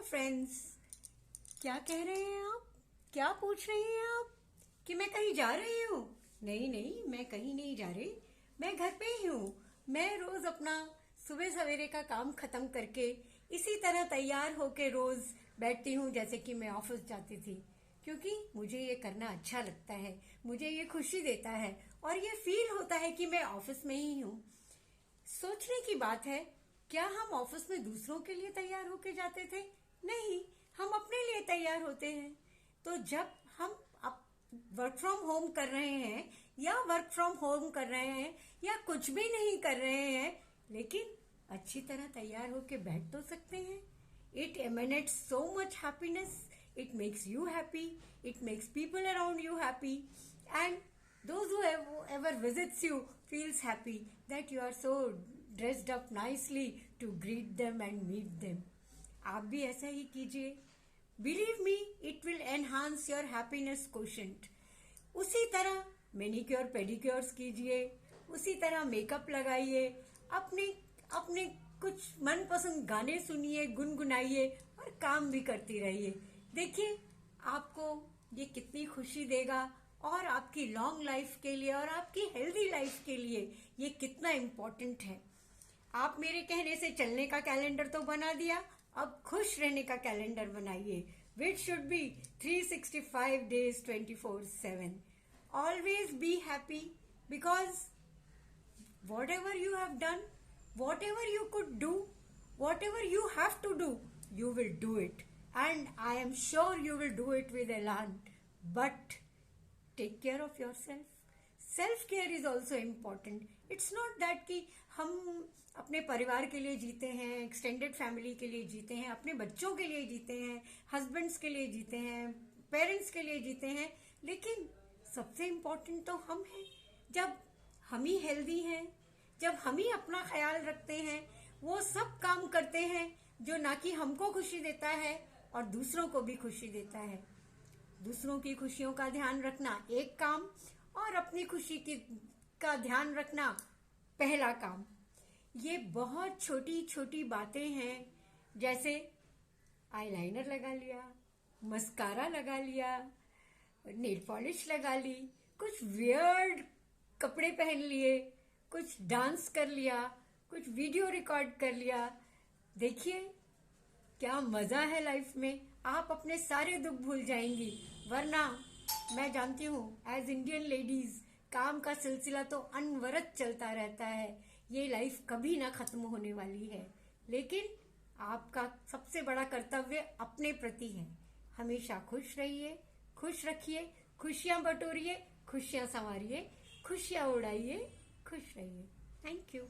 Friends, क्या कह रहे हैं आप? क्या पूछ रहे हैं आप कि मैं कहीं जा रही हूँ? नहीं नहीं, मैं कहीं नहीं जा रही। मैं घर पे ही हूँ। मैं रोज अपना सुबह सवेरे का काम खत्म करके इसी तरह तैयार होके रोज बैठती हूँ जैसे कि मैं ऑफिस जाती थी, क्योंकि मुझे ये करना अच्छा लगता है, मुझे ये खुशी देता है और ये फील होता है कि मैं ऑफिस में ही हूँ। सोचने की बात है, क्या हम ऑफिस में दूसरों के लिए तैयार होके जाते थे? नहीं, हम अपने लिए तैयार होते हैं। तो जब हम वर्क फ्रॉम होम कर रहे हैं या वर्क फ्रॉम होम कर रहे हैं या कुछ भी नहीं कर रहे हैं, लेकिन अच्छी तरह तैयार होके बैठ तो सकते हैं। It emanates so much happiness. It makes you happy. It makes people around you happy. And those who ever visits you feels happy that you are so dressed up nicely to greet them and meet them. आप भी ऐसा ही कीजिए। Believe me, it will enhance your happiness quotient. उसी तरह manicure पेडिक्योर्स कीजिए, उसी तरह makeup लगाइए, अपने अपने कुछ मनपसंद गाने सुनिए, गुनगुनाइए और काम भी करती रहिए। देखिए आपको ये कितनी खुशी देगा और आपकी लॉन्ग लाइफ के लिए और आपकी हेल्दी लाइफ के लिए ये कितना इम्पोर्टेंट है। आप मेरे कहने से चलने का कैलेंडर तो बना दिया, अब खुश रहने का कैलेंडर बनाइए, which should be 365 days 24/7. Always be happy, because whatever you have done, whatever you could do, whatever you have to do, you will do it. And I am sure you will do it with elan. But take care of yourself. Self care is also important. It's not that कि हम अपने परिवार के लिए जीते हैं, extended family के लिए जीते हैं, अपने बच्चों के लिए जीते हैं, हस्बैंड्स के लिए जीते हैं, पेरेंट्स के लिए जीते हैं, लेकिन सबसे इम्पोर्टेंट तो हम हैं। जब हम ही हेल्दी हैं, जब हम ही अपना ख्याल रखते हैं, वो सब काम करते हैं जो ना कि हमको खुशी देता है और दूसरों को भी खुशी देता है। दूसरों की खुशियों का ध्यान रखना एक काम और अपनी खुशी का ध्यान रखना पहला काम। ये बहुत छोटी छोटी बातें हैं, जैसे आईलाइनर लगा लिया, मस्कारा लगा लिया, नेल पॉलिश लगा ली, कुछ वियर्ड कपड़े पहन लिए, कुछ डांस कर लिया, कुछ वीडियो रिकॉर्ड कर लिया। देखिए क्या मजा है लाइफ में। आप अपने सारे दुख भूल जाएंगी, वरना मैं जानती हूँ एज इंडियन लेडीज काम का सिलसिला तो अनवरत चलता रहता है। ये लाइफ कभी ना खत्म होने वाली है, लेकिन आपका सबसे बड़ा कर्तव्य अपने प्रति है। हमेशा खुश रहिए, खुश रखिए, खुशियां बटोरिए, खुशियां संवारिए, खुशियां उड़ाइए, खुश रहिए। Thank you.